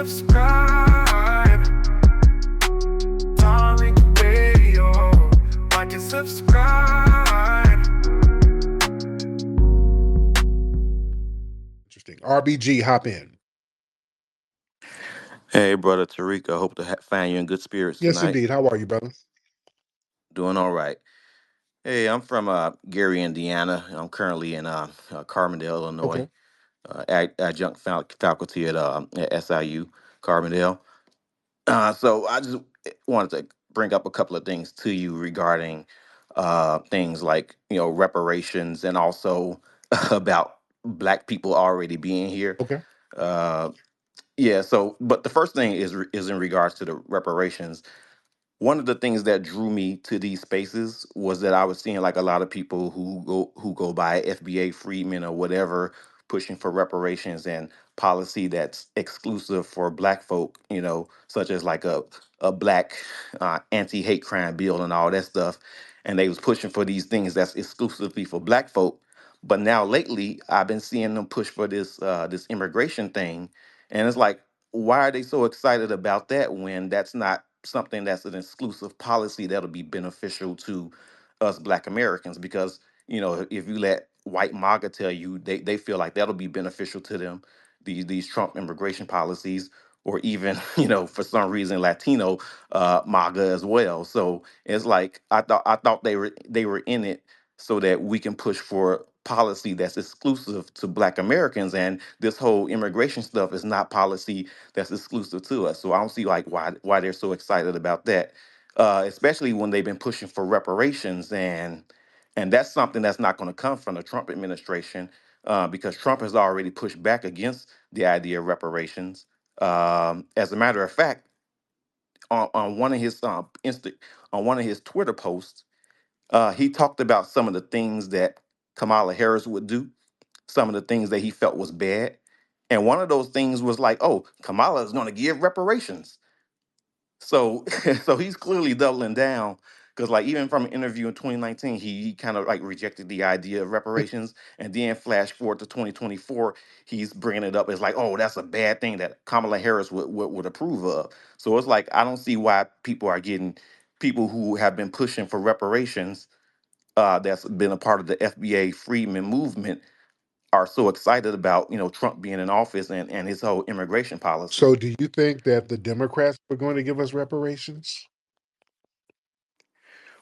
subscribe. Tariq Radio. Like and subscribe. Interesting. RBG, hop in. Hey, brother Tariq. I hope to find you in good spirits Yes, tonight. indeed. How are you, brother? Doing all right. Hey, I'm from Gary, Indiana. I'm currently in Carbondale, Illinois, Okay. adjunct faculty at SIU, Carbondale. So I just wanted to bring up a couple of things to you regarding things like reparations and also about Black people already being here. Okay. Uh, yeah. So, but the first thing is in regards to the reparations. One of the things that drew me to these spaces was that I was seeing like a lot of people who go by FBA Freedmen or whatever, pushing for reparations and policy that's exclusive for Black folk, such as like a Black anti-hate crime bill and all that stuff, and they was pushing for these things that's exclusively for Black folk. But now lately, I've been seeing them push for this immigration thing, and it's like, why are they so excited about that when that's not something that's an exclusive policy that'll be beneficial to us Black Americans? Because if you let white MAGA tell you they feel like that'll be beneficial to them, these Trump immigration policies, or even for some reason Latino MAGA as well. So it's like I thought they were in it so that we can push for policy that's exclusive to Black Americans, and this whole immigration stuff is not policy that's exclusive to us. So I don't see like why they're so excited about that, especially when they've been pushing for reparations, and that's something that's not going to come from the Trump administration, because Trump has already pushed back against the idea of reparations. As a matter of fact, on one of his on one of his Twitter posts, he talked about some of the things that Kamala Harris would do, some of the things that he felt was bad. And one of those things was like, oh, Kamala is going to give reparations. So so he's clearly doubling down, because like even from an interview in 2019, he kind of like rejected the idea of reparations, and then flash forward to 2024, he's bringing it up as like, oh, that's a bad thing that Kamala Harris would approve of. So it's like I don't see why people who have been pushing for reparations, that's been a part of the FBA Freedmen movement, are so excited about Trump being in office and his whole immigration So policies. do you think that the Democrats were going to give us reparations?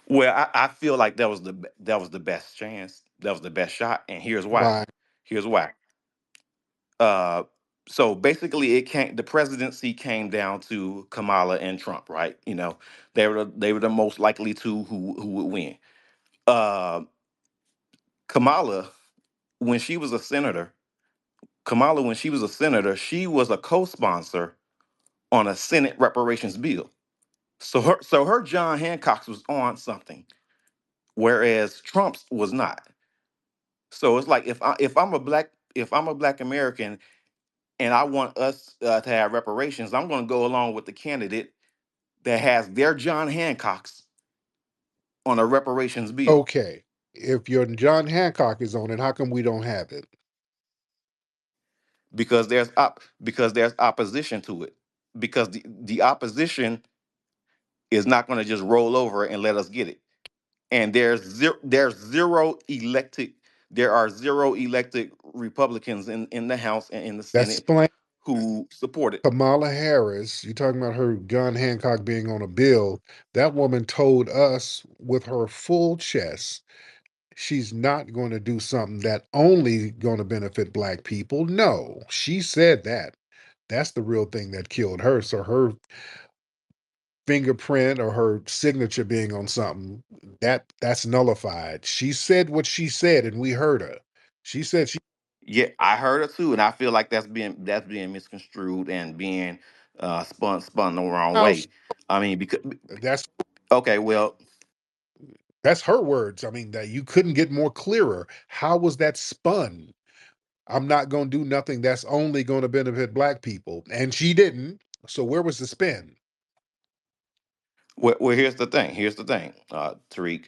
Well, I feel like that was the best chance. That was the best shot, and here's why. Why? Here's why. Uh, so basically, the presidency came down to Kamala and Trump, right? They were the most likely two who would win. Uh, Kamala, when she was a senator, she was a co-sponsor on a Senate reparations bill. So her John Hancock's was on something, whereas Trump's was not. So it's like if I'm a black American and I want us to have reparations, I'm going to go along with the candidate that has their John Hancock's on a reparations bill, Okay. If your John Hancock is on it, how come we don't have it? because there's opposition to it, because the opposition is not going to just roll over and let us get it. And there are zero elected Republicans in the House and in the That's Senate explain who support it. Kamala Harris. You're talking about her John Hancock being on a bill. That woman told us with her full chest she's not going to do something that only going to benefit Black people. No, she said that. That's the real thing that killed her. So her fingerprint or her signature being on something, that's nullified. She said what she said and we heard her. She said she Yeah, I heard it too, and I feel like that's being misconstrued and being spun the wrong house. way. I mean, because That's okay, well, that's her words. I mean, that you couldn't get more clearer. How was that spun? I'm not going to do nothing that's only going to benefit Black people. And she didn't. So where was the spin? well, here's the thing. Here's the thing, Tariq.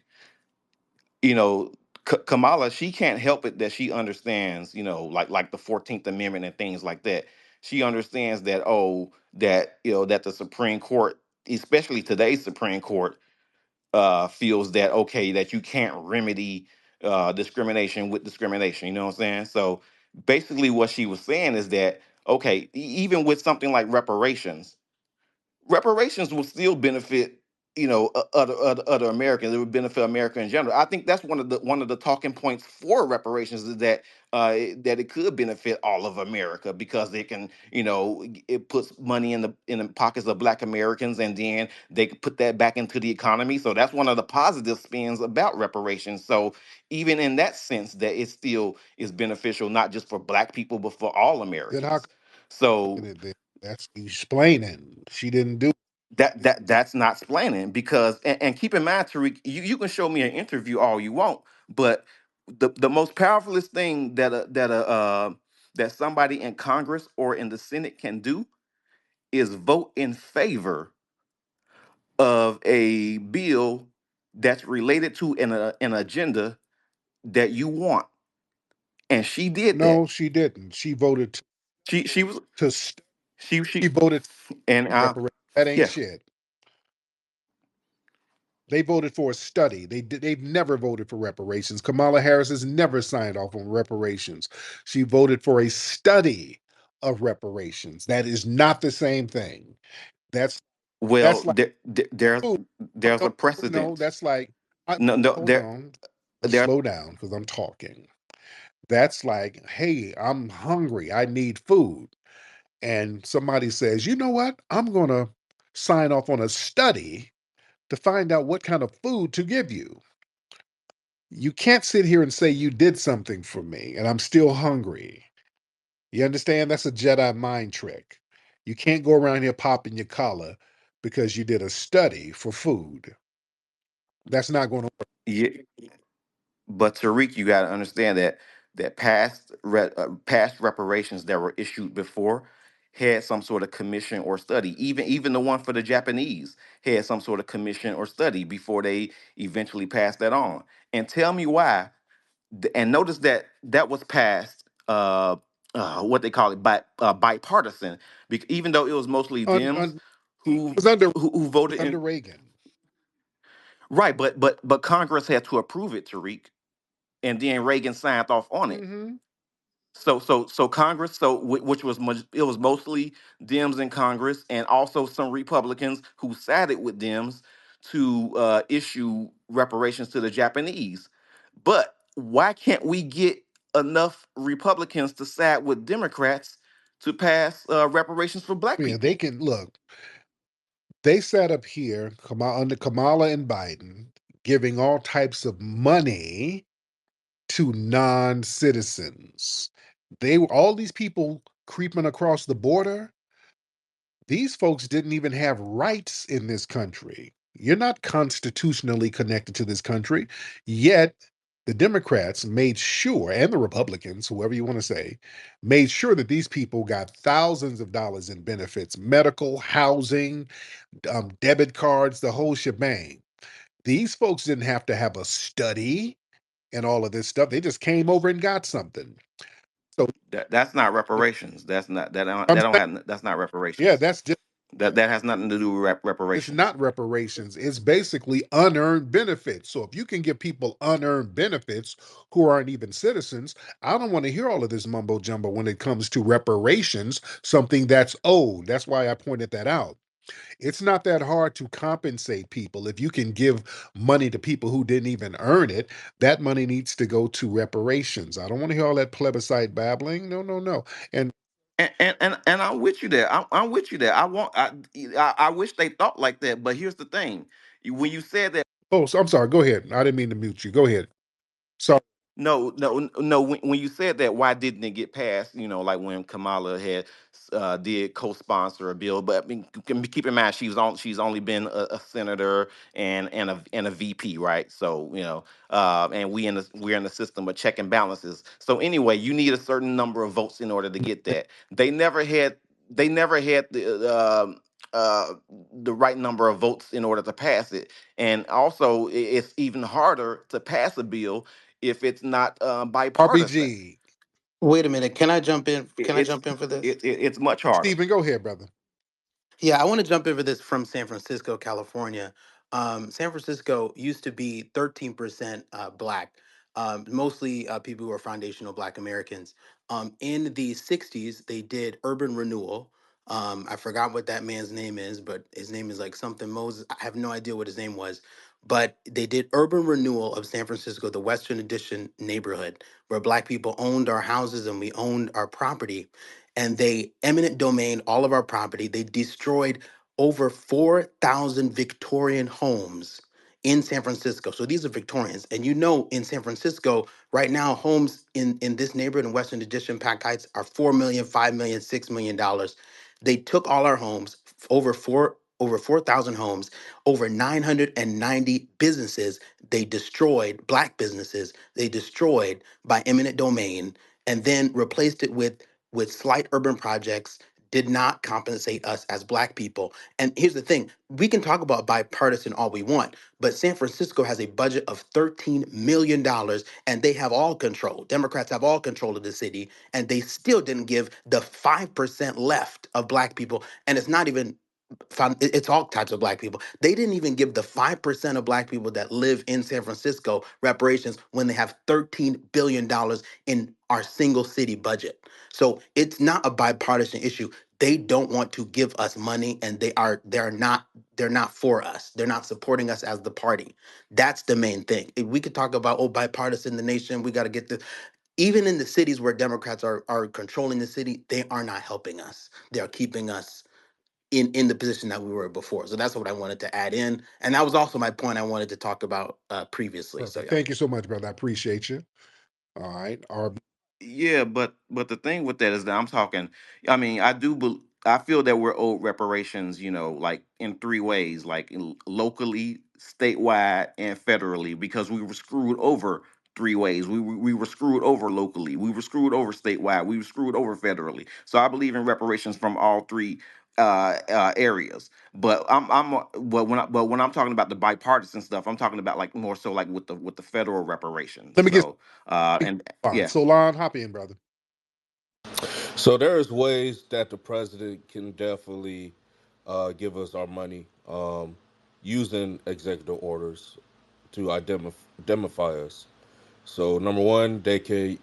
You know, Kamala, she can't help it that she understands, like the 14th Amendment and things like that. She understands that, oh, that that the Supreme Court, especially today's Supreme Court, feels that, okay, that you can't remedy discrimination with discrimination. You know what I'm saying? So basically, what she was saying is that, okay, even with something like reparations will still benefit, other Americans. It would benefit America in general. I think that's one of the talking points for reparations, is that that it could benefit all of America, because it can, it puts money in the pockets of Black Americans, and then they could put that back into the economy. So that's one of the positive spins about reparations. So even in that sense, that it still is beneficial, not just for Black people, but for all Then how Americans. come So it then? That's explaining. She didn't do that's not splaining, because, and keep in mind, Tariq, you can show me an interview all you want, but the most powerfulest thing that somebody in Congress or in the Senate can do is vote in favor of a bill that's related to an agenda that you want, and she did that. No, she didn't. She voted She was to she she voted and for reparations. That ain't yeah. shit. They voted for a study. They've never voted for reparations. Kamala Harris has never signed off on reparations. She voted for a study of reparations. That is not the same thing. That's Well, that's like food. there's No, a no, precedent. that's like No, no, hold there on. there Slow down because I'm talking. That's like, hey, I'm hungry. I need food. And somebody says, you know what? I'm going to sign off on a study to find out what kind of food to give you. You can't sit here and say you did something for me and I'm still hungry. You understand? That's a Jedi mind trick. You can't go around here popping your collar because you did a study for food. That's not going to work. yeah, but Tariq, you got to understand that past reparations that were issued before had some sort of commission or study. Even the one for the Japanese had some sort of commission or study before they eventually passed that on. And tell me why. And notice that that was passed. What they call it, bipartisan, even though it was mostly Dems It who was under who voted in. under Reagan. Right, but Congress had to approve it, Tariq, and then Reagan signed off on it. Hmm. So Congress, which was it was mostly Dems in Congress, and also some Republicans who sided with Dems to issue reparations to the Japanese. But why can't we get enough Republicans to side with Democrats to pass reparations for Black Yeah, they people? can look. They sat up here, under Kamala and Biden, giving all types of money to non-citizens. They were all these people creeping across the border. These folks didn't even have rights in this country. You're not constitutionally connected to this country. Yet the Democrats made sure, and the Republicans, whoever you want to say, made sure that these people got thousands of dollars in benefits, medical, housing, debit cards, the whole shebang. These folks didn't have to have a study and all of this stuff. They just came over and got something. So That's not reparations. I'm saying, That's not yeah, reparations. that's just That has nothing to do with it's reparations. not reparations. It's basically unearned benefits. So if you can give people unearned benefits who aren't even citizens, I don't want to hear all of this mumbo jumbo when it comes to reparations, something that's owed. That's why I pointed that out. It's not that hard to compensate people. If you can give money to people who didn't even earn it, that money needs to go to reparations. I don't want to hear all that plebiscite babbling. No, no, no. And And I'm with you there. I'm with you there. I wish they thought like that. But here's the thing: when you said that. oh, so I'm sorry. Go ahead. I didn't mean to mute you. Go ahead. Sorry. No, no, no. When you said that, why didn't it get passed? Like when Kamala had did co-sponsor a bill, but I mean, keep in mind she's only been a senator and a VP, right? So and we're in the system of check and balances. So anyway, you need a certain number of votes in order to get that. They never had the right number of votes in order to pass it, and also it's even harder to pass a bill if it's not bipartisan. RBG. Wait a minute. Can I jump in? Can I It's jump in for this? it's much harder. Stephen, go ahead, brother. Yeah, I want to jump in for this from San Francisco, California. San Francisco used to be 13% black, mostly people who are foundational black Americans. In the 60s, they did urban renewal. I forgot what that man's name is, but his name is like something Moses. I have no idea what his name was. But they did urban renewal of San Francisco, the Western Addition neighborhood, where black people owned our houses and we owned our property, and they eminent domain all of our property. They destroyed over 4,000 Victorian homes in San Francisco. So these are Victorians. And you know, in San Francisco, right now, homes in this neighborhood in Western Addition, Pack Heights, are 4 million, 5 million, $6 million. They took all our homes, over 4,000 homes, over 990 businesses. They destroyed black businesses. They destroyed by eminent domain, and then replaced it with slight urban projects, did not compensate us as black people. And here's the thing, we can talk about bipartisan all we want, but San Francisco has a budget of $13 million, and they have all control. Democrats have all control of the city, and they still didn't give the 5% left of black people. And it's not even it's all types of black people. They didn't even give the 5% of black people that live in San Francisco reparations when they have $13 billion in our single city budget. So it's not a bipartisan issue. They don't want to give us money, and they're not for us. They're not supporting us as the party. That's the main thing. If we could talk about, oh, bipartisan the nation, we got to get this. Even in the cities where Democrats are controlling the city, they are not helping us. They are keeping us in the position that we were before. So that's what I wanted to add in, and that was also my point I wanted to talk about previously. So Perfect. yeah. Thank you so much, brother. I appreciate you. All right. Yeah, but the thing with that is that I'm talking. I mean, I feel that we're owed reparations. Like in three ways: like locally, statewide, and federally, because we were screwed over three ways. We were screwed over locally. We were screwed over statewide. We were screwed over federally. So I believe in reparations from all three areas. But when I'm talking about the bipartisan stuff, I'm talking about like more so like with the federal reparations. Let me get So and on. yeah. So, Lon, hop in, brother. So there's ways that the president can definitely give us our money using executive orders to indemnify us. So number one, he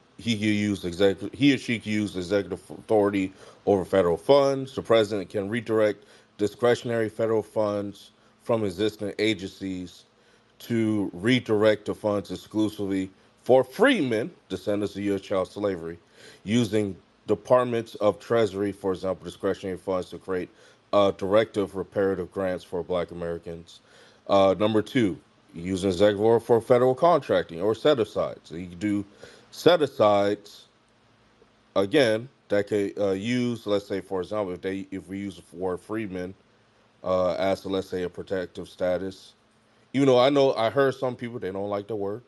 or she can use executive authority over federal funds. The president can redirect discretionary federal funds from existing agencies to redirect the funds exclusively for freemen, descendants of U.S. child slavery, using departments of Treasury, for example, discretionary funds to create directive reparative grants for Black Americans. Number two, using executive order for federal contracting or set asides. So you can do set asides again that could use, let's say, for example, if we use the word freeman as, let's say, a protective status, even though I heard some people they don't like the word,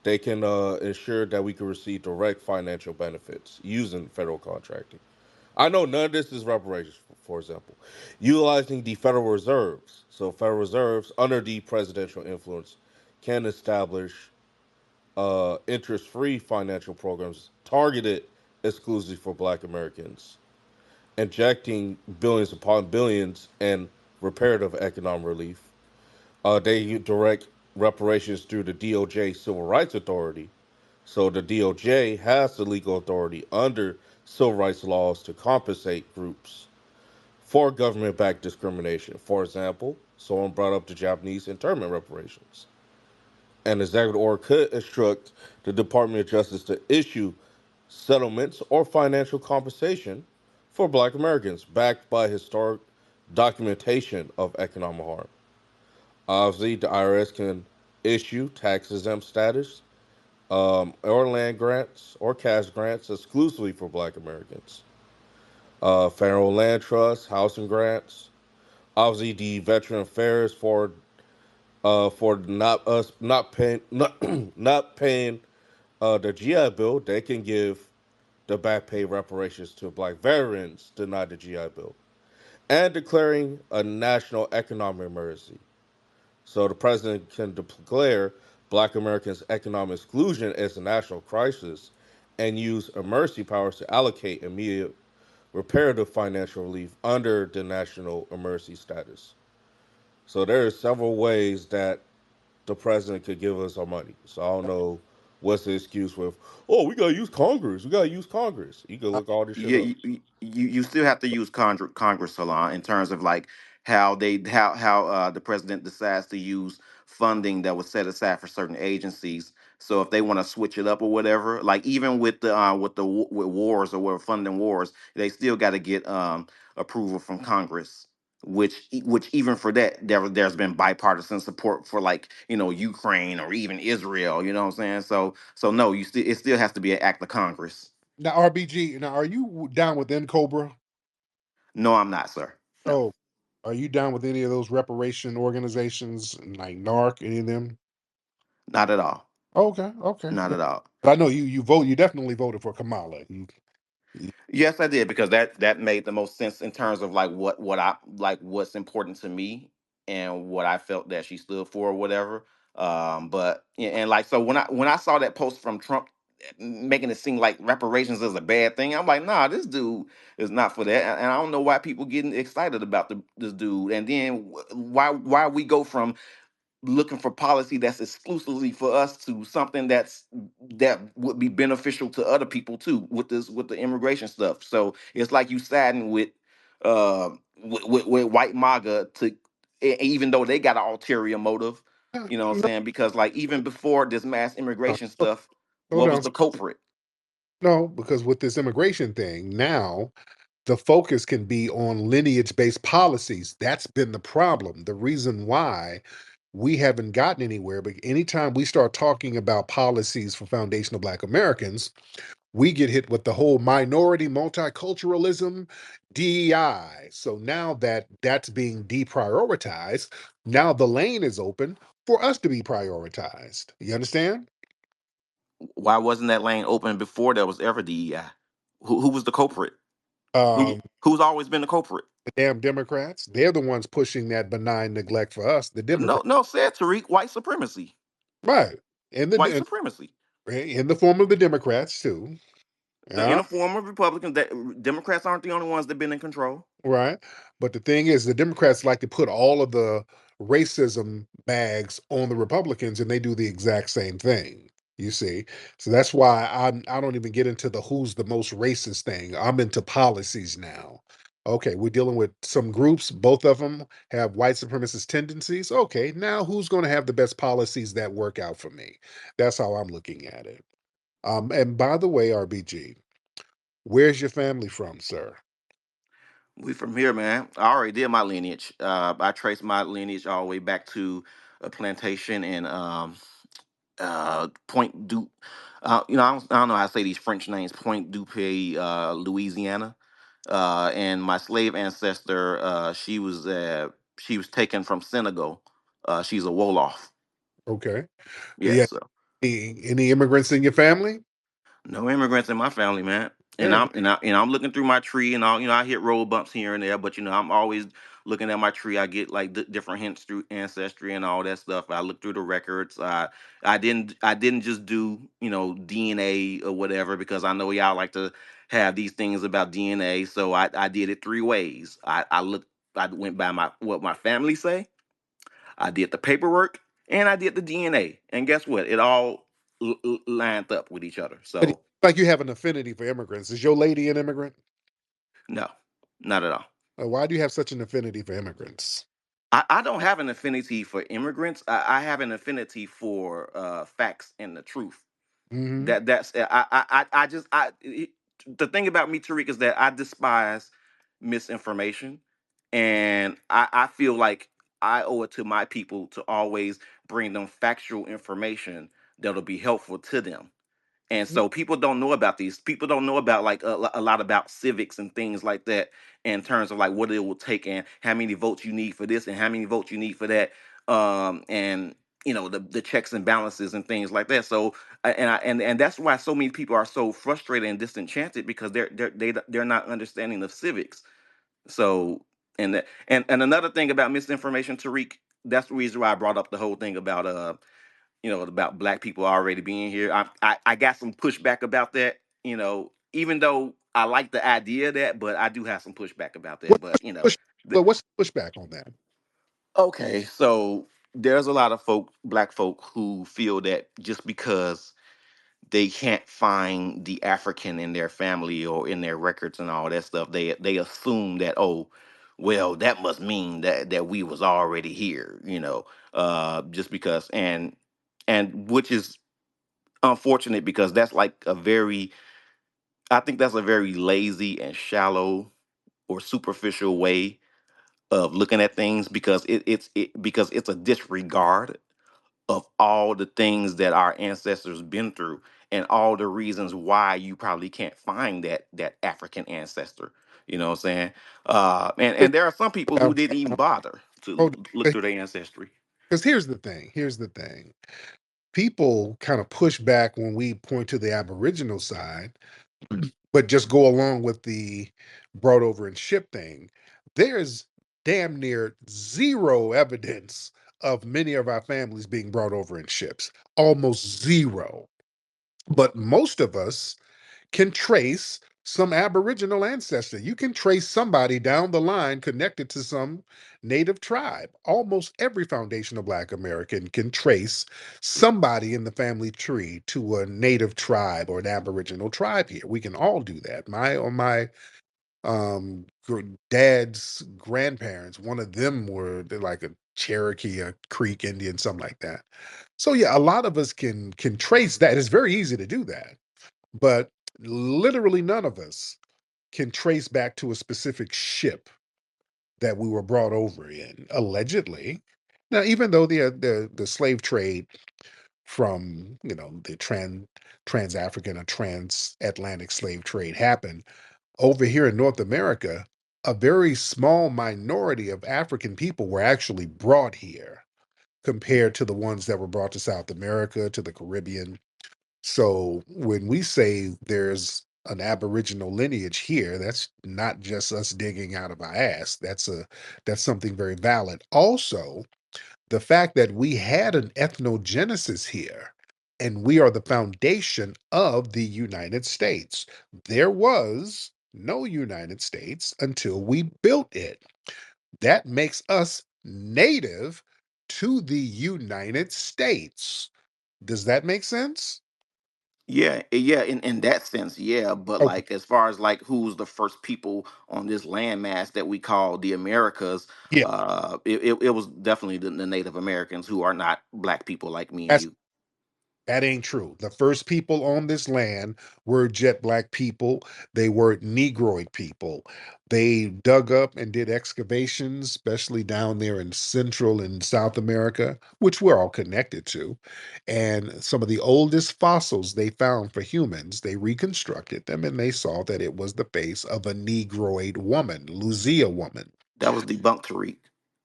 they can ensure that we can receive direct financial benefits using federal contracting. I know none of this is reparations, for example. Utilizing the Federal Reserves. So Federal Reserves under the presidential influence can establish interest-free financial programs targeted exclusively for Black Americans, injecting billions upon billions in reparative economic relief. They direct reparations through the DOJ Civil Rights Authority. So the DOJ has the legal authority under civil rights laws to compensate groups for government backed discrimination. For example, someone brought up the Japanese internment reparations. An executive order could instruct the Department of Justice to issue settlements or financial compensation for Black Americans backed by historic documentation of economic harm. Obviously, the IRS can issue tax exempt status or land grants or cash grants exclusively for Black Americans. Federal land trusts, housing grants. Obviously, the Veteran Affairs for not us not paying not paying the GI Bill, they can give the back pay reparations to Black veterans denied the GI Bill, and declaring a national economic emergency. So the president can declare Black Americans' economic exclusion as a national crisis and use emergency powers to allocate immediate reparative financial relief under the national emergency status. So there are several ways that the president could give us our money. So I don't know what's the excuse with, oh, we gotta use Congress. We gotta use Congress. You can Uh, look all this shit Yeah, up. you still have to use Congress a lot in terms of like how the president decides to use funding that was set aside for certain agencies. So if they want to switch it up or whatever, like even with wars or we're funding wars, they still got to get approval from Congress. Which even for that there's been bipartisan support for like Ukraine or even Israel. You know what I'm saying? So no, you still it still has to be an act of Congress. Now, RBG. Now, are you down with Cobra? No, I'm not, sir. No, Oh, are you down with any of those reparation organizations like NARC? Any of them? not at all. Okay, okay. Not Yeah. at all. But I know you vote. You definitely voted for Kamala. You- Yes, I did because that made the most sense in terms of like what I like what's important to me and what I felt that she stood for or whatever. But yeah, and like so when I saw that post from Trump making it seem like reparations is a bad thing, I'm like, nah, this dude is not for that, and I don't know why people getting excited about this dude. And then why we go from looking for policy that's exclusively for us to something that would be beneficial to other people too with the immigration stuff. So it's like you siding with white MAGA to even though they got an ulterior motive, you know what I'm no, saying? Because like even before this mass no, immigration stuff, hold what was on. the culprit? No, because with this immigration thing now, the focus can be on lineage-based policies. That's been the problem. The reason why we haven't gotten anywhere. But anytime we start talking about policies for foundational Black Americans, we get hit with the whole minority multiculturalism, DEI. So now that that's being deprioritized, now the lane is open for us to be prioritized. You understand? Why wasn't that lane open before there was ever DEI? Who was the culprit? Who's always been the culprit? The damn Democrats, they're the ones pushing that benign neglect for us, the No, Democrats. no, said Tariq, white supremacy. Right. In White the supremacy. in the form of the Democrats too. In Yeah. the form of Republicans, that Democrats aren't the only ones that been in control. Right. But the thing is, the Democrats like to put all of the racism bags on the Republicans, and they do the exact same thing. You see, so that's why I don't even get into the who's the most racist thing. I'm into policies now. Okay, we're dealing with some groups. Both of them have white supremacist tendencies. Okay, now who's going to have the best policies that work out for me? That's how I'm looking at it. And by the way, RBG, where's your family from, sir? We from here, man. I already did my lineage. I traced my lineage all the way back to a plantation in Point du. I don't know how to say these French names. Point du Pays, Louisiana. And my slave ancestor, she was taken from Senegal. She's a Wolof. Okay. Do you Yes. have any immigrants in your family? No immigrants in my family, man. And Yeah. I'm looking through my tree and all. I hit road bumps here and there, but I'm always looking at my tree. I get like different hints through ancestry and all that stuff. I look through the records. I didn't just do DNA or whatever because I know y'all like to have these things about DNA. So I did it three ways. I went by what my family say. I did the paperwork and I did the DNA. And guess what? It all lined up with each other. But it's So like you have an affinity for immigrants. Is your lady an immigrant? no, not at all. Why do you have such an affinity for immigrants? I don't have an affinity for immigrants. I have an affinity for facts and the truth. Hmm. That's I just the thing about me, Tariq, is that I despise misinformation, and I feel like I owe it to my people to always bring them factual information that'll be helpful to them. And so people don't know about these. People don't know about like a lot about civics and things like that in terms of like what it will take and how many votes you need for this and how many votes you need for that. And the checks and balances and things like that. So and that's why so many people are so frustrated and disenchanted because they're not understanding the civics. So and another thing about misinformation, Tariq, that's the reason why I brought up the whole thing about about black people already being here. I got some pushback about that, even though I like the idea of that, but I do have some pushback about that. What, But push, th- but what's the pushback on that? okay, so there's a lot of black folk, who feel that just because they can't find the African in their family or in their records and all that stuff, they assume that, oh, well, that must mean that we was already here, just because, and which is unfortunate, because that's like a very I think that's a very lazy and shallow or superficial way of looking at things, because because it's a disregard of all the things that our ancestors been through, and all the reasons why you probably can't find that African ancestor. You know what I'm saying? And there are some people who didn't even bother to look through their ancestry. Because here's the thing. Here's the thing. People kind of push back when we point to the Aboriginal side, but just go along with the brought over and shipped thing. There's damn near zero evidence of many of our families being brought over in ships. Almost zero. But most of us can trace some Aboriginal ancestor. You can trace somebody down the line connected to some native tribe. Almost every foundational Black American can trace somebody in the family tree to a native tribe or an Aboriginal tribe here. We can all do that. My dad's grandparents, one of them were like a Cherokee, a Creek Indian, something like that. So yeah, a lot of us can trace that. It's very easy to do that, but literally none of us can trace back to a specific ship that we were brought over in, allegedly. Now, even though the slave trade from the trans African or transatlantic slave trade happened over here in North America, a very small minority of African people were actually brought here compared to the ones that were brought to South America, to the Caribbean. So when we say there's an Aboriginal lineage here, that's not just us digging out of our ass. That's something very valid. Also, the fact that we had an ethnogenesis here and we are the foundation of the United States. There was no United States until we built it. That makes us native to the United States. Does that make sense? Yeah, in that sense, yeah. But Okay. like, as far as like who's the first people on this landmass that we call the Americas, Yeah. it was definitely the Native Americans, who are not black people like me and That's you. That ain't true. The first people on this land were jet black people. They were Negroid people. They dug up and did excavations, especially down there in Central and South America, which we're all connected to. And some of the oldest fossils they found for humans, they reconstructed them and they saw that it was the face of a Negroid woman, Lucia woman. That was debunked, Tariq.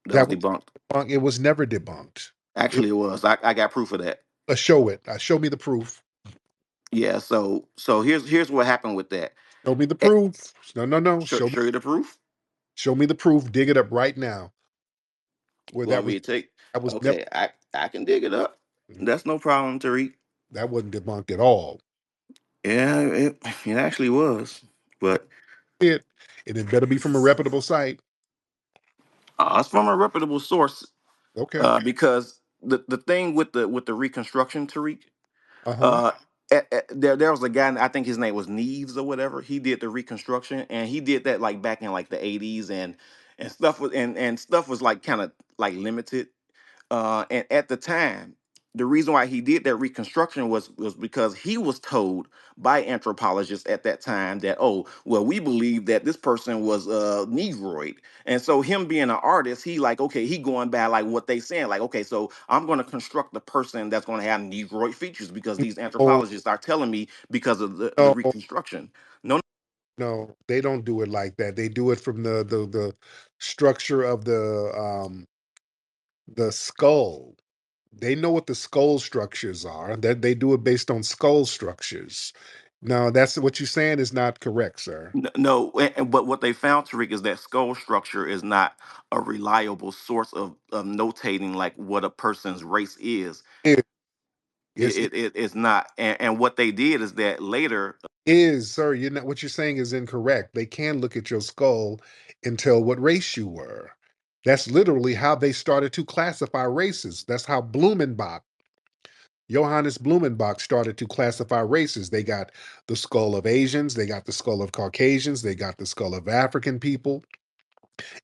That was That was debunked. it was never debunked. It, Actually, it was. I got proof of that. show it. Show me the proof. Yeah. So here's what happened with that. Show me the Eh, proof. No, no, no. show you the proof. Show me the proof. Dig it up right now. Where You want me to take? that was never Okay, I can dig it up. That's no problem, Tariq. that wasn't debunked at all. Yeah, it actually was. But It and it better be from a reputable site. it's from a reputable source, Okay. because the thing with the reconstruction, Tariq, Uh-huh. uh, there was a guy, I think his name was Neves or whatever. He did the reconstruction, and he did that like back in like the 80s, and stuff was and stuff was like kind of like limited. And at the time, the reason why he did that reconstruction was because he was told by anthropologists at that time that, oh, well, we believe that this person was Negroid. And so him being an artist, he like, okay, he going by like what they saying, like, okay, so I'm going to construct the person that's going to have Negroid features, because these Oh, anthropologists are telling me, because of the no, reconstruction. No, no, they don't do it like that. They do it from the structure of the skull. They know what the skull structures are. That they do it based on skull structures. No, that's what you're saying is not correct, sir. No, but what they found, Tariq, is that skull structure is not a reliable source of notating like what a person's race is. It, It, yes, it's not. And what they did is that later. Is, sir, you know what you're saying is incorrect. They can look at your skull and tell what race you were. That's literally how they started to classify races. That's how Johannes Blumenbach started to classify races. They got the skull of Asians, they got the skull of Caucasians, they got the skull of African people,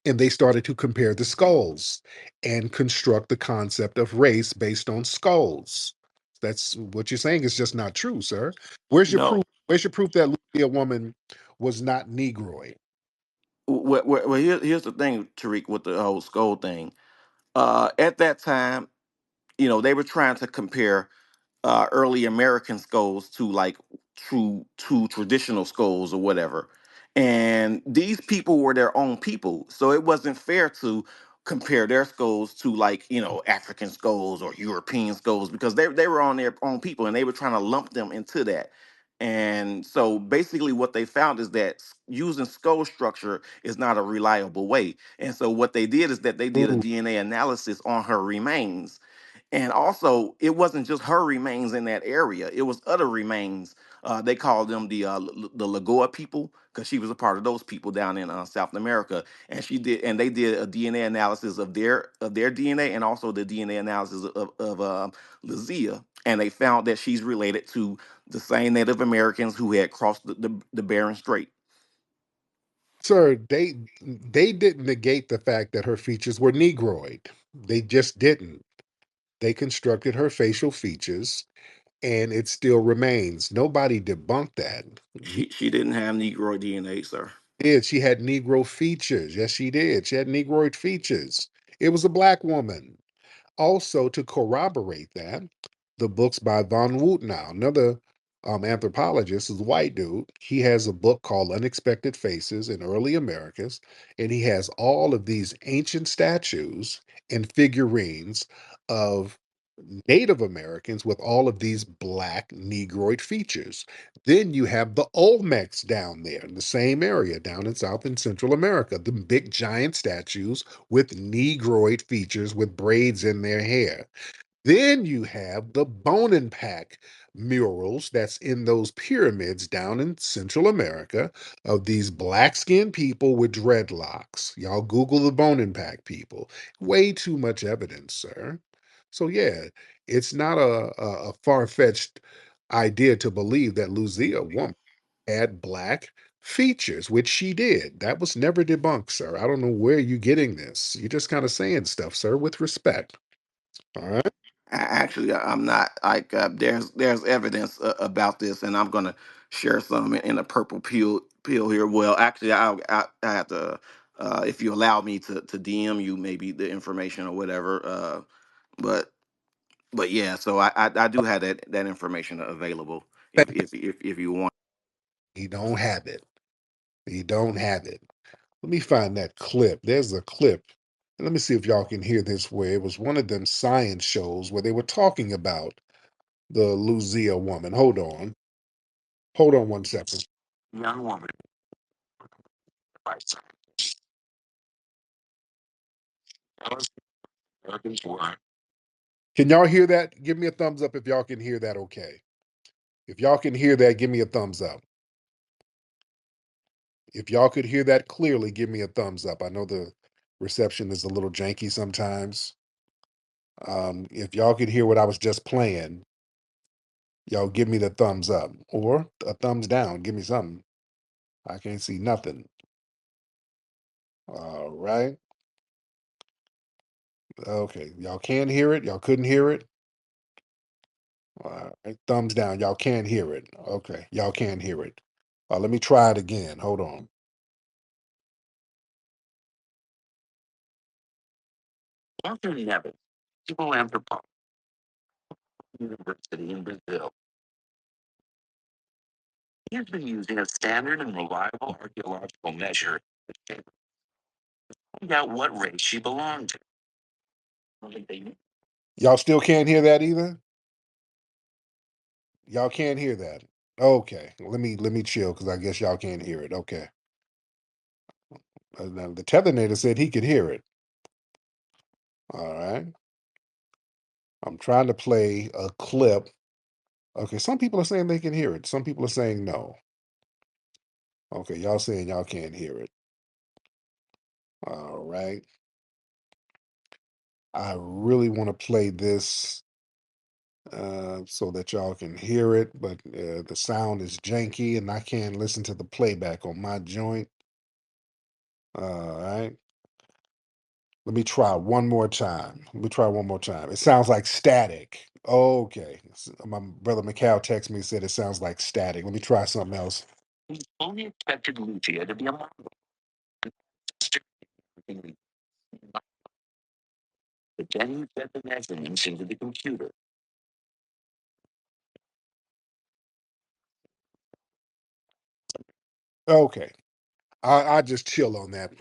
and they started to compare the skulls and construct the concept of race based on skulls. That's what you're saying is just not true, sir. Where's your No. proof? Where's your proof that Lucy, a woman, was not Negroid? Well, here's the thing, Tariq, with the whole skull thing. At that time, they were trying to compare early American skulls to like to traditional skulls or whatever. And these people were their own people, so it wasn't fair to compare their skulls to like African skulls or European skulls because they were on their own people and they were trying to lump them into that. And so basically what they found is that using skull structure is not a reliable way. And so what they did is that they did a Ooh, DNA analysis on her remains, and also, it wasn't just her remains in that area; it was other remains. They called them the Lagoa people because she was a part of those people down in South America, and they did a DNA analysis of their DNA and also the DNA analysis of Lizia, and they found that she's related to the same Native Americans who had crossed the Bering Strait. sir, they didn't negate the fact that her features were Negroid. They just didn't. They constructed her facial features, and it still remains. Nobody debunked that. She didn't have Negro DNA, sir. Did. She had Negro features. Yes, she did. She had Negroid features. It was a black woman. Also, to corroborate that, the books by von Wutnow, another anthropologist, is a white dude. He has a book called Unexpected Faces in Early Americas, and he has all of these ancient statues and figurines of Native Americans with all of these black Negroid features. Then you have the Olmecs down there in the same area, down in South and Central America, the big giant statues with Negroid features with braids in their hair. Then you have the Bone Pack murals that's in those pyramids down in Central America of these black skinned people with dreadlocks. Y'all Google the Bone Pack people. Way too much evidence, sir. So, yeah, it's not a far fetched idea to believe that Lucia woman had black features, which she did. That was never debunked, sir. I don't know where you're getting this. You're just kind of saying stuff, sir, with respect. All right. Actually, I'm not. Like, there's evidence about this, and I'm gonna share some in a purple pill here. Well, actually, I have to, if you allow me to DM you maybe the information or whatever. But but yeah, so I do have that information available if you want. You don't have it. You don't have it. Let me find that clip. There's a clip. And let me see if y'all can hear this where it was one of them science shows where they were talking about the Lucia woman. Hold on. Hold on 1 second. Young woman. Can y'all hear that? Give me a thumbs up if y'all can hear that okay. If y'all can hear that, give me a thumbs up. If y'all could hear that clearly, give me a thumbs up. I know the reception is a little janky sometimes. If y'all could hear what I was just playing, y'all give me the thumbs up or a thumbs down. Give me something. I can't see nothing. All right. Okay. Y'all can hear it. Y'all couldn't hear it. All right. Thumbs down. Y'all can hear it. Okay. Y'all can hear it. Let me try it again. Hold on. Anthony Neves, civil anthropologist, University in Brazil. He has been using a standard and reliable archaeological measure to find out what race she belonged to. Y'all still can't hear that either? Y'all can't hear that. Okay. Let me chill because I guess y'all can't hear it. Okay. Now the Tethernator said he could hear it. All right. I'm trying to play a clip. Okay, some people are saying they can hear it. Some people are saying no. Okay, y'all saying y'all can't hear it. All right. I really want to play this so that y'all can hear it, but the sound is janky and I can't listen to the playback on my joint. All right. Let me try one more time. Let me try one more time. It sounds like static. Okay. My brother Mikhail texted me and said it sounds like static. Let me try something else. He only expected Lucia to be a model. But then he fed the measurements into the computer. Okay. I just chill on that.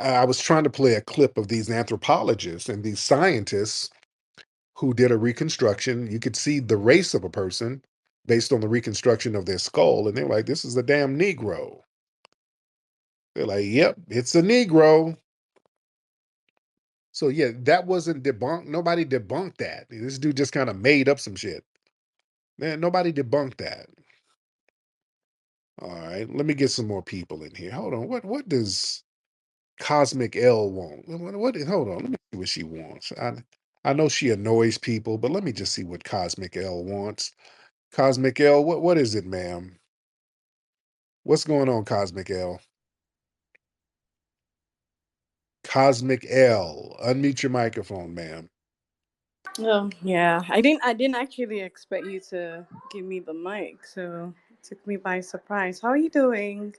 I was trying to play a clip of these anthropologists and these scientists who did a reconstruction. You could see the race of a person based on the reconstruction of their skull, and they're like, "This is a damn Negro." They're like, "Yep, it's a Negro." So yeah, that wasn't debunked. Nobody debunked that. This dude just kind of made up some shit. Man, nobody debunked that. All right, let me get some more people in here. Hold on. What does Cosmic L want? Hold on, let me see what she wants. I know she annoys people, but let me just see what Cosmic L wants. Cosmic L, what is it, ma'am? What's going on, Cosmic L? Cosmic L, unmute your microphone, ma'am. Oh yeah, I didn't actually expect you to give me the mic, so it took me by surprise. How are you doing?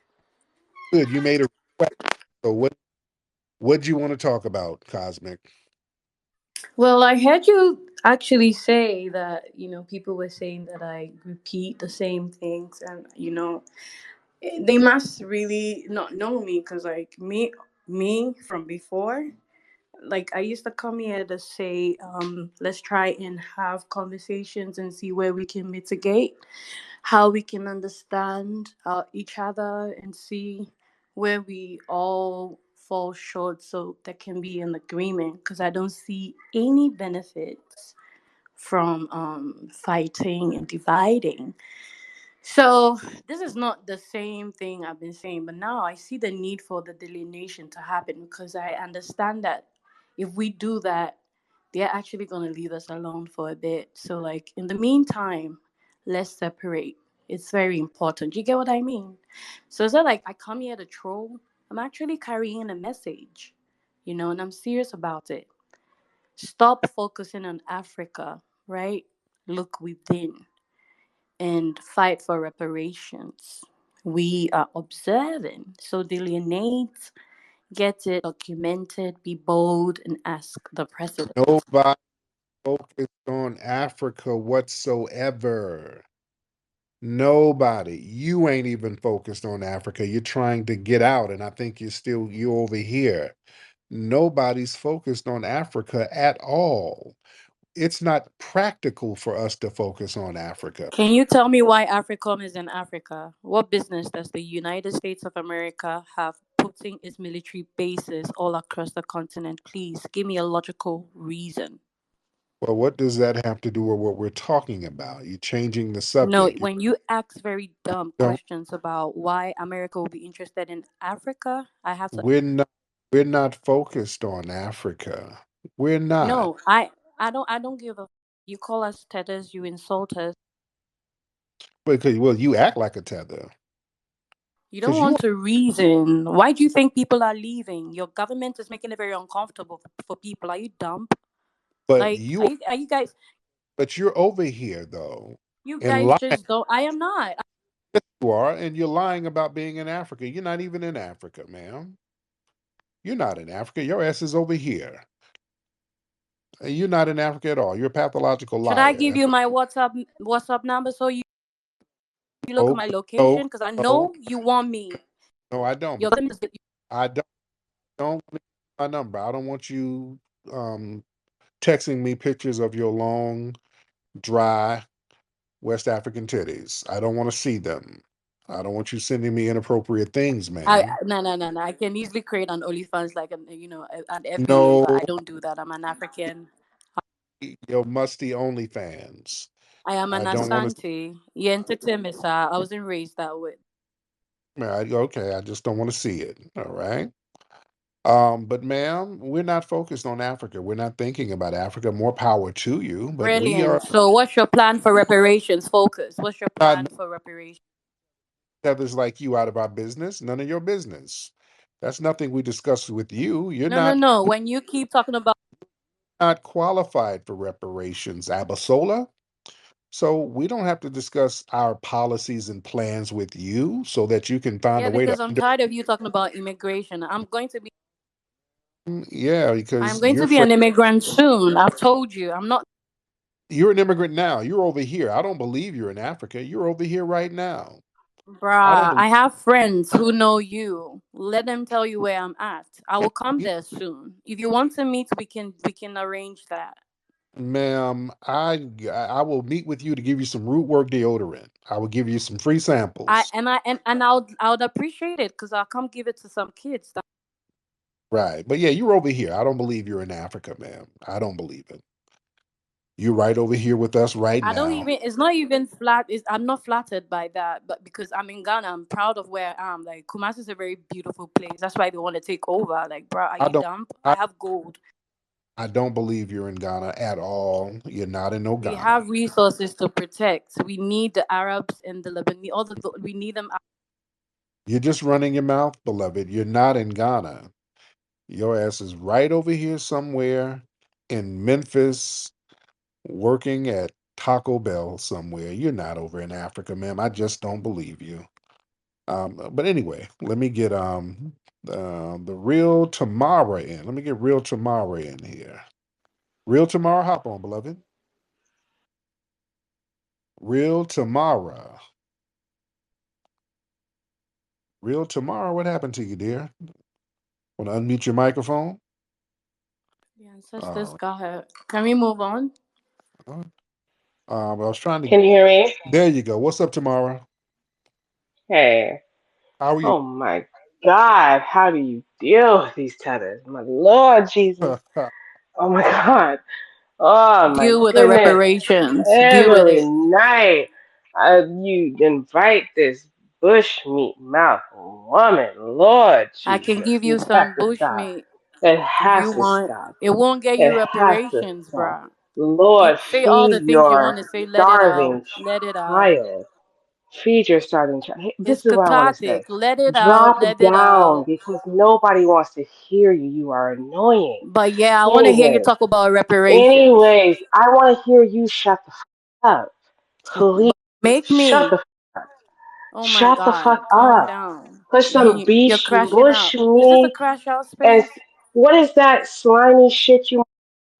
Good, you made a request. So what do you want to talk about, Cosmic? Well, I heard you actually say that people were saying that I repeat the same things, and they must really not know me because like me from before. Like I used to come here to say, let's try and have conversations and see where we can mitigate, how we can understand each other and see where we all fall short so there can be an agreement because I don't see any benefits from fighting and dividing. So this is not the same thing I've been saying, but now I see the need for the delineation to happen because I understand that if we do that, they're actually going to leave us alone for a bit. So, like in the meantime, let's separate. It's very important. You get what I mean? So it's not like I come here to troll. I'm actually carrying a message, and I'm serious about it. Stop focusing on Africa, right? Look within and fight for reparations. We are observing. So delineate, get it documented, be bold, and ask the president. Nobody focused on Africa whatsoever. Nobody. You ain't even focused on Africa. You're trying to get out, and I think you over here. Nobody's focused on Africa at all. It's not practical for us to focus on Africa. Can you tell me why AFRICOM is in Africa? What business does the United States of America have putting its military bases all across the continent? Please give me a logical reason. Well, what does that have to do with what we're talking about? You're changing the No, subject. You when you ask very dumb don't. questions about why America will be interested in Africa, I have to. We're not. We're not focused on Africa. We're not. No, I don't give a. You call us tethers, you insult us. Because well, you act like a tether. You don't Because you. want to reason. Why do you think people are leaving? Your government is making it very uncomfortable for people. Are you dumb? But Like, you. are you guys? But you're over here though, You and guys lying. just don't. I am not. You are, and you're lying about being in Africa. You're not even in Africa, ma'am. You're not in Africa. Your ass is over here. You're not in Africa at all. You're a pathological Should I liar. give you my WhatsApp number so you look at No, my no, location? Because I no, know you want me. no. I don't. Your government is. I don't want my number. I don't want you texting me pictures of your long, dry West African titties. I don't want to see them. I don't want you sending me inappropriate things, ma'am. No. I can easily create an OnlyFans like an FBA, but No, I don't do that. I'm an African. your musty OnlyFans. I am I an don't want to. Asante. Yeah, entertainment, sir. I wasn't raised that way. Okay, I just don't want to see it. All right. But ma'am, we're not focused on Africa. We're not thinking about Africa. More power to you, but we are Brilliant. So, what's your plan for reparations? Focus. What's your not plan for reparations? others like you out of our business. None of your business. That's nothing we discuss with you. You're No, no, not no. When you keep talking about, not qualified for reparations, Abasola. So we don't have to discuss our policies and plans with you so that you can find yeah, a way to because I'm tired of you talking about immigration. yeah, I'm because going to be an immigrant soon. I've told you. I'm not. you're an immigrant now. You're over here. I don't believe you're in Africa. You're over here right now. I don't Bruh, believe I have friends who know you. Let them tell you where I'm at. I will come you, there soon. If you want to meet, we can arrange that. ma'am. I will meet with you to give you some root work deodorant. I will give you some free I samples. and I and I would appreciate it because I'll come give it to some kids. Right. But yeah, you're over here. I don't believe you're in Africa, ma'am. I don't believe it. You're right over here with us right I don't now. even. It's not even flat. I'm not flattered by that, but because I'm in Ghana, I'm proud of where I am. Like Kumasi is a very beautiful place. That's why they want to take over. Like, bro, are I you don't dumb? I I, have gold. I don't believe you're in Ghana at all. You're not in no We Ghana. have resources to protect. We need the Arabs and the Lebanese. We need them. You're just running your mouth, beloved. You're not in Ghana. Your ass is right over here somewhere in Memphis, working at Taco Bell somewhere. You're not over in Africa, ma'am. I just don't believe you. But anyway, let me get the real Tamara in. Let me get real Tamara in here. Real Tamara, hop on, beloved. Real Tamara. Real Tamara, what happened to you, dear? Want to unmute your microphone? The ancestors Uh, got her. Can we move on? uh, I was trying to. Can you hear me? There you go. What's up, Tamara? Hey. How are you? Oh my God. How do you deal with these tethers? My Lord Jesus. Oh my God. Oh my Deal with the goodness. reparations. Deal with Every it. night you invite this bush meat mouth woman. Lord I can Jesus. give you You have some to stop. bushmeat It if you has to want. stop. It won't get you It has to reparations, stop. bruh. You Lord, say all the feed things you want your to say. Let it out. starving Let it out. child. Feed your starving child. It's This is what I want to cathartic. say. Let it out. Drop Let it down out. because nobody wants to hear you. You are annoying. But yeah, I want to hear you Anyways, talk about reparations. anyways, I want to hear you shut the up. Please But make shut me. the up. Oh my Shut the God. fuck Calm up. down. Put some You're beach crashing bush out. Is this a meat crash out and space? what is that slimy shit you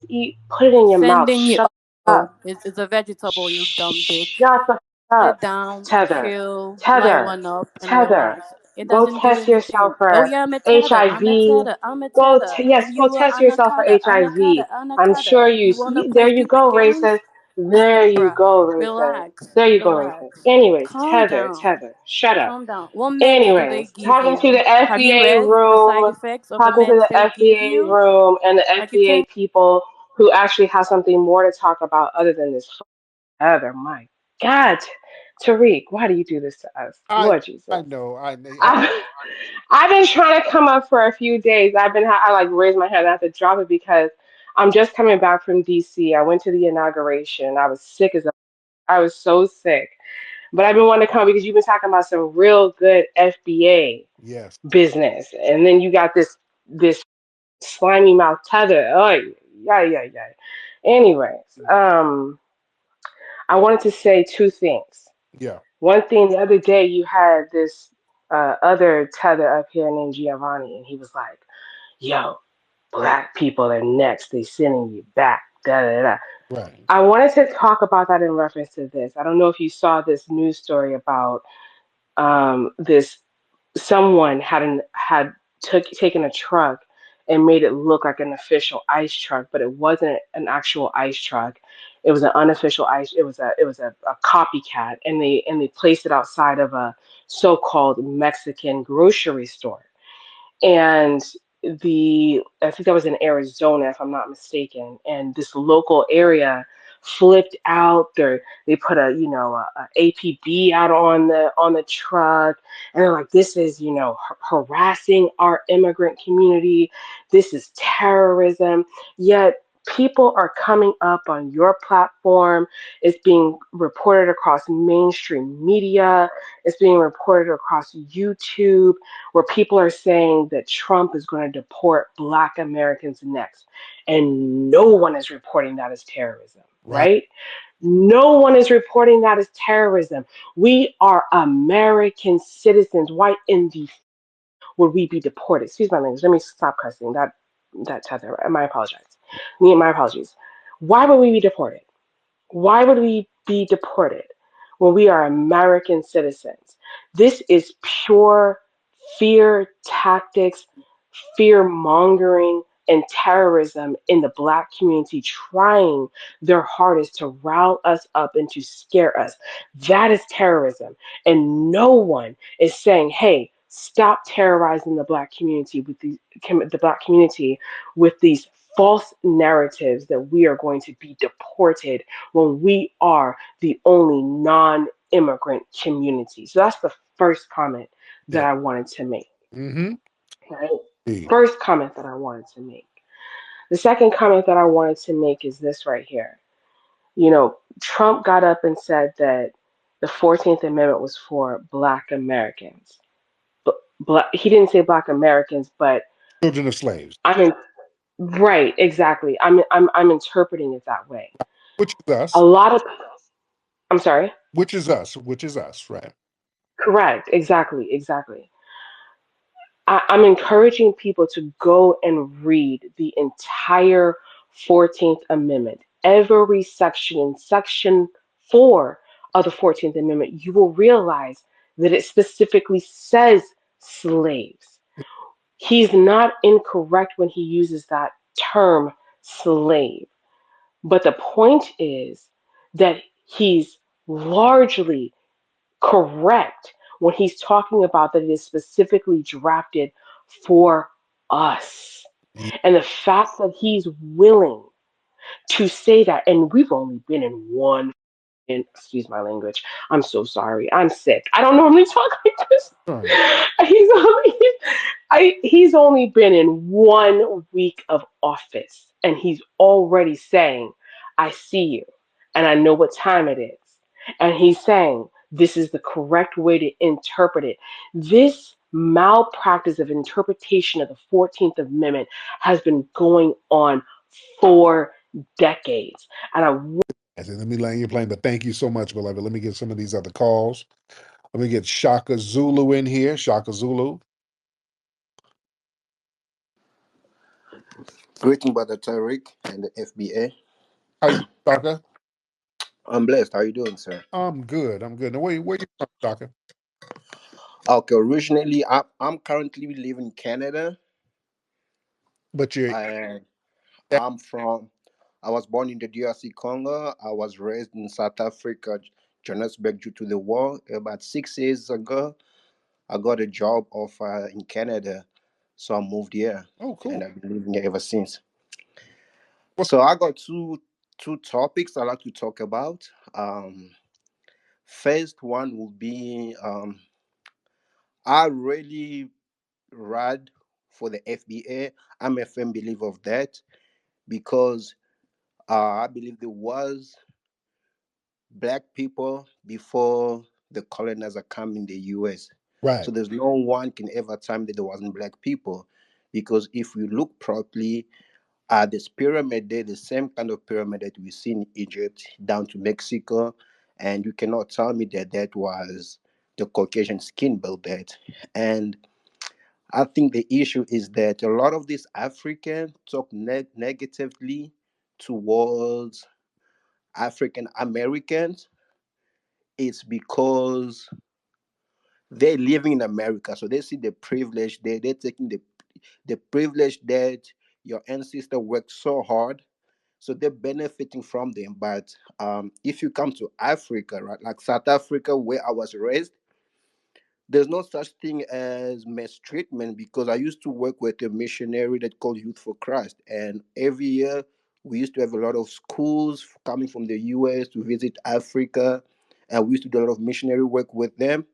eat? Put it in your mouth. Sending you. Shut up. Oh, it's a vegetable, you dumb bitch. Shut the Sit up. down, Tether. chill, light Tether. one up, and Tether. relax. It Go doesn't do test yourself anything. Oh for yeah, I'm a tether. I'm a HIV. tether. I'm a Go tether. yes, And go you are test yourself for anaconda, anaconda, HIV. I'm anaconda. sure You wanna there play you stupid go, games? racist. There you Bruh, go, racist. relax, There you go, racist. relax. Anyways, Calm tether, down. tether. Shut up. Calm down. What meds do they Anyways, give talking to you? the Have you FDA read the side room, effects of the talking to meds the they give FDA you? room and the Like you FDA can't people who actually have something more to talk about other than this other. My God, Tariq, why do you do this to us? I Lord Jesus. I know. I've, I've been trying to come up for a few days. I like raised my hand. I have to drop it because I'm just coming back from DC. I went to the inauguration. I was sick as a, I was so sick. But I've been wanting to come because you've been talking about some real good FBA yes. business, and then you got this slimy mouth tether. Oh yeah, yeah, yeah. Anyways, I wanted to say two things. Yeah. One thing, the other day you had this other tether up here named Giovanni, and he was like, "Yo, black people are next. They sending you back." Da da da. Right. I wanted to talk about that in reference to this. I don't know if you saw this news story about this someone had taken a truck and made it look like an official ice truck, but it wasn't an actual ice truck. It was an unofficial ice. It was a copycat, and they placed it outside of a so-called Mexican grocery store. And I think that was in Arizona, if I'm not mistaken. And this local area flipped out. They put a APB out on the truck, and they're like, this is harassing our immigrant community. This is terrorism. Yet people are coming up on your platform. It's being reported across mainstream media. It's being reported across YouTube, where people are saying that Trump is going to deport Black Americans next. And no one is reporting that as terrorism, Right. right? No one is reporting that as terrorism. We are American citizens. Why in the would we be deported? Excuse my language. Let me stop cussing. That's Heather. My apologize. My apologies. Why would we be deported? Why would we be deported when we are American citizens? This is pure fear tactics, fear mongering, and terrorism in the Black community, trying their hardest to rile us up and to scare us. That is terrorism. And no one is saying, hey, stop terrorizing the Black community the Black community with these false narratives that we are going to be deported when we are the only non-immigrant community. So that's the first comment that Yeah. I wanted to make. Mm-hmm. Right? Indeed. First comment that I wanted to make. The second comment that I wanted to make is this right here. Trump got up and said that the 14th Amendment was for Black Americans. He didn't say Black Americans, but Children of slaves, I mean, right, exactly. I'm interpreting it that way. which is A us, lot of, I'm sorry. which is us, right? Correct, exactly, exactly. I'm encouraging people to go and read the entire 14th Amendment, every section in Section 4 of the 14th Amendment. You will realize that it specifically says slaves. He's not incorrect when he uses that term slave. But the point is that he's largely correct when he's talking about that it is specifically drafted for us. Yeah. And the fact that he's willing to say that, and we've only been in one, and excuse my language, I'm so sorry, I'm sick. I don't normally talk like this. Right. He's only, he's only been in 1 week of office, and he's already saying, I see you, and I know what time it is. And he's saying, this is the correct way to interpret it. This malpractice of interpretation of the 14th Amendment has been going on for decades. And I I said, let me land your plane, but thank you so much, beloved. Let me get some of these other calls. Let me get Shaka Zulu in here. Shaka Zulu. Greeting, Brother Tariq and the FBA. How you, Shaka? I'm blessed. How you doing, sir? I'm good. I'm good. Now, where you from, Shaka? Okay, originally, I'm currently living in Canada. But you're I, I'm from, I was born in the DRC Congo. I was raised in South Africa, Johannesburg, due to the war. About 6 years ago, I got a job offer in Canada. So I moved here oh, and cool. I've been living here ever since. What's So I got two topics I like to talk about. First one will be I really rad for the FBA. I'm a firm believer of that because I believe there was black people before the colonizer come in the US. right? So there's no one can ever tell me that there wasn't black people. Because if we look properly at this pyramid, they're the same kind of pyramid that we see in Egypt down to Mexico. And you cannot tell me that that was the Caucasian skin built that. And I think the issue is that a lot of these Africans talk negatively towards African Americans. It's because they're living in America, so they see the privilege there. They're taking the privilege that your ancestor worked so hard, so they're benefiting from them. But if you come to Africa, right, like South Africa, where I was raised, there's no such thing as mistreatment because I used to work with a missionary that called Youth for Christ, and every year We used to have a lot of schools coming from the US to visit Africa, and we used to do a lot of missionary work with them.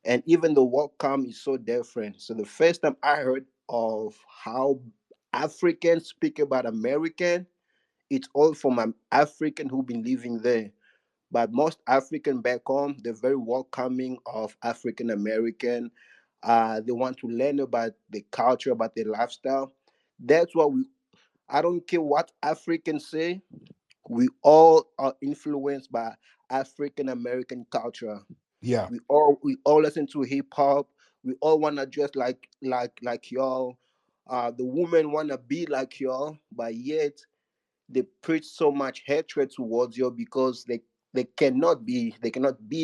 And even the welcome is so different. So the first time I heard of how Africans speak about American, it's all from an African who've been living there. But most African back home, they're very welcoming of African American. They want to learn about the culture, about their lifestyle. That's what we. I don't care what Africans say. We all are influenced by African American culture. Yeah, We all listen to hip hop. We all wanna dress like y'all. The women wanna be like y'all, but yet they preach so much hatred towards you because they cannot be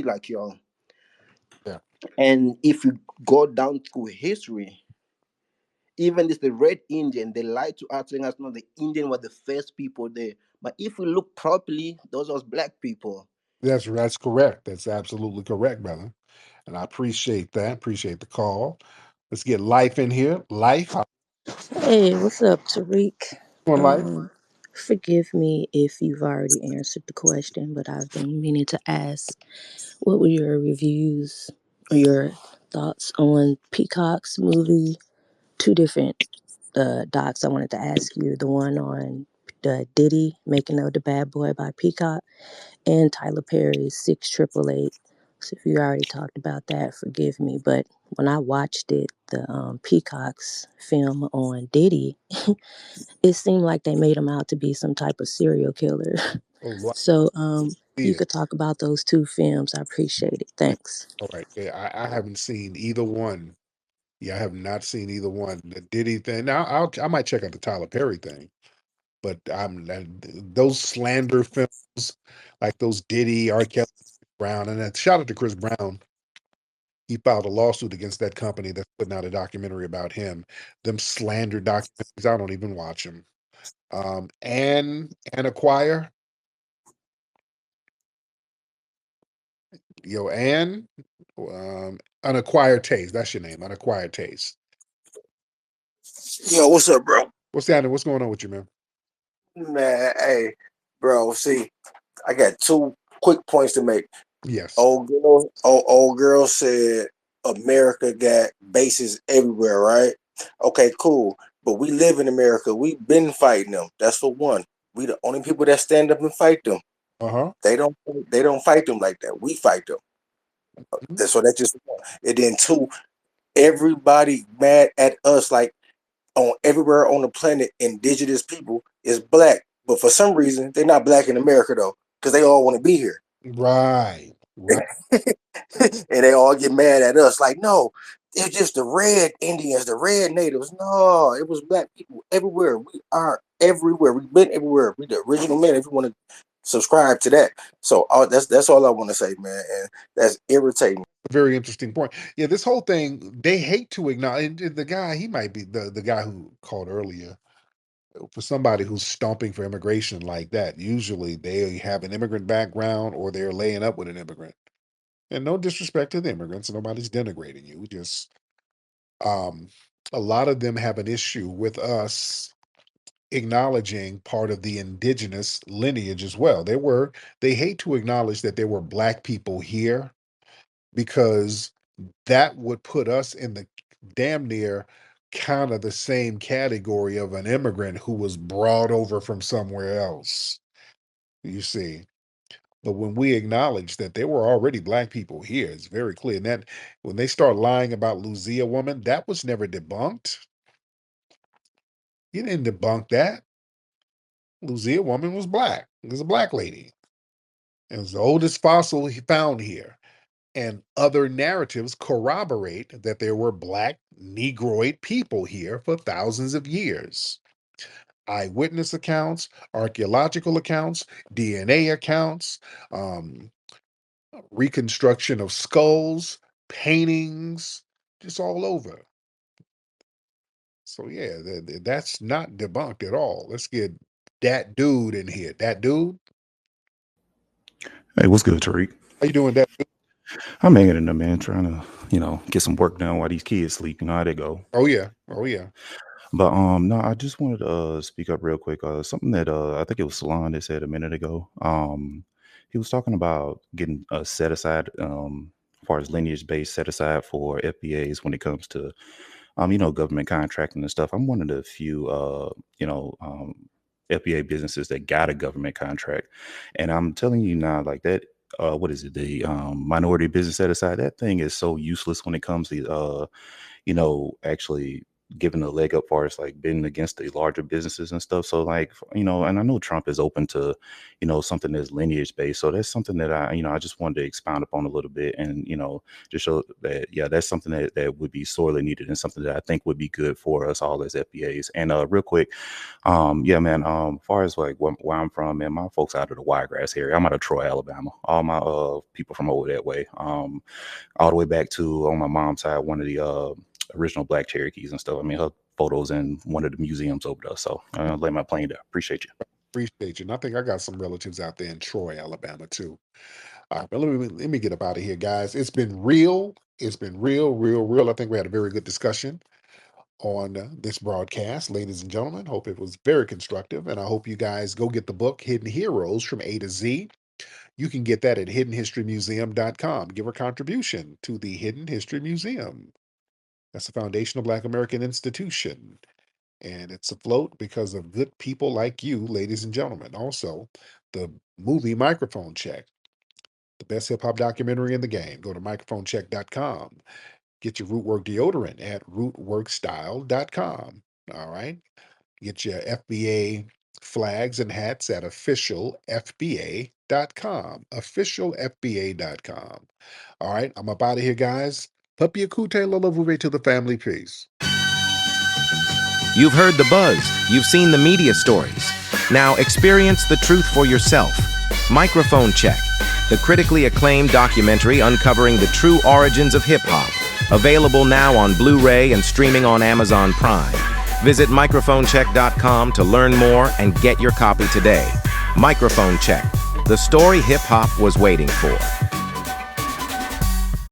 like y'all. yeah. And if you go down through history, even it's the red Indian, they lied to us saying us no, the Indian were the first people there. But if we look properly, those was black people. That's correct. That's absolutely correct, brother. And I appreciate that. Appreciate the call. Let's get Life in here. Life, how Hey, what's up, Tariq? you doing, Life? Forgive me if you've already answered the question, but I've been meaning to ask what were your reviews or your thoughts on Peacock's movie? Two different docs I wanted to ask you. The one on the Diddy, Making of the Bad Boy by Peacock, and Tyler Perry's 6888. So if you already talked about that, forgive me. But when I watched it, the Peacock's film on Diddy, it seemed like they made him out to be some type of serial killer. Oh, Life, So if you yeah. could talk about those two films, I appreciate it. Thanks. All right. Yeah, I haven't seen either one. Yeah, I have not seen either one. The Diddy thing. Now, I might check out the Tyler Perry thing, but those slander films, like those Diddy, R. Kelly, Brown, and that shout out to Chris Brown. He filed a lawsuit against that company that's putting out a documentary about him. Them slander documentaries, I don't even watch them. And Acquire, and Unacquired Taste. That's your name, Unacquired Taste. Yo, what's up, bro? What's that? What's going on with you, man? Man, hey, bro. See, I got two quick points to make. Yes. Old girl said America got bases everywhere, right? Okay, cool. But we live in America. We've been fighting them. That's for one. We the only people that stand up and fight them. Uh-huh. They don't. They don't fight them like that. We fight them. Mhm. So that's just one. And then two. Everybody mad at us like on everywhere on the planet, indigenous people is black, but for some reason they're not black in America though, because they all want to be here, Right. Right. and they all get mad at us. Like, no, it's just the red Indians, the red natives. No, it was black people everywhere. We are everywhere. We've been everywhere. We the original men. If you want to subscribe to that, so that's all I want to say, man. And that's irritating. Very interesting point. Yeah, this whole thing, they hate to acknowledge and the guy, he might be the guy who called earlier. For somebody who's stomping for immigration like that, usually they have an immigrant background or they're laying up with an immigrant. And no disrespect to the immigrants, nobody's denigrating you. Just um a lot of them have an issue with us acknowledging part of the indigenous lineage as well. They hate to acknowledge that there were black people here because that would put us in the damn near kind of the same category of an immigrant who was brought over from somewhere else, you see. But when we acknowledge that there were already black people here, it's very clear. And that when they start lying about Lucia woman, that was never debunked. You didn't debunk that. Lucia woman was black. It was a black lady. It was the oldest fossil he found here. And other narratives corroborate that there were black Negroid people here for thousands of years. Eyewitness accounts, archaeological accounts, DNA accounts, um, reconstruction of skulls, paintings, just all over. So yeah, that's not debunked at all. Let's get that dude in here. That dude, Hey, what's good, Tariq? how you doing? That I'm hanging in there, man, trying to, get some work done while these kids sleep. You know how they go. oh yeah, oh yeah. But no, I just wanted to speak up real quick. Something that I think it was Salon that said a minute ago. He was talking about getting a set aside, as far as lineage based set aside for FBAs when it comes to government contracting and stuff. I'm one of the few FBA businesses that got a government contract, and I'm telling you now, like that. What is it? The minority business set aside. That thing is so useless when it comes to actually giving a leg up far as like bidding against the larger businesses and stuff. So like, and I know Trump is open to, something that's lineage based. So that's something that I just wanted to expound upon a little bit and, just show that, yeah, that's something that would be sorely needed and something that I think would be good for us all as FBAs. And real quick, yeah, man, far as like where I'm from, man, my folks out of the Wiregrass area. I'm out of Troy, Alabama. All my people from over that way. All the way back to on my mom's side, one of the original Black Cherokees and stuff. I mean, her photos in one of the museums over there. So lay my plane there. Appreciate you. Appreciate you. And I think I got some relatives out there in Troy, Alabama, too. All right, but let me get up out of here, guys. It's been real. It's been real, real, real. I think we had a very good discussion on this broadcast, ladies and gentlemen. Hope it was very constructive, and I hope you guys go get the book Hidden Heroes from A to Z. You can get that at hiddenhistorymuseum.com. Give a contribution to the Hidden History Museum. That's a foundational Black American institution, and it's afloat because of good people like you, ladies and gentlemen. Also, the movie Microphone Check, the best hip hop documentary in the game. Go to microphonecheck.com. Get your Rootwork deodorant at rootworkstyle.com. All right. Get your FBA flags and hats at officialfba.com. Officialfba.com. All right. I'm up out of here, guys. Papi Akute Lolavuve to the family. Peace. You've heard the buzz. You've seen the media stories. Now experience the truth for yourself. Microphone Check, the critically acclaimed documentary uncovering the true origins of hip-hop. Available now on Blu-ray and streaming on Amazon Prime. Visit microphonecheck.com to learn more and get your copy today. Microphone Check, the story hip-hop was waiting for.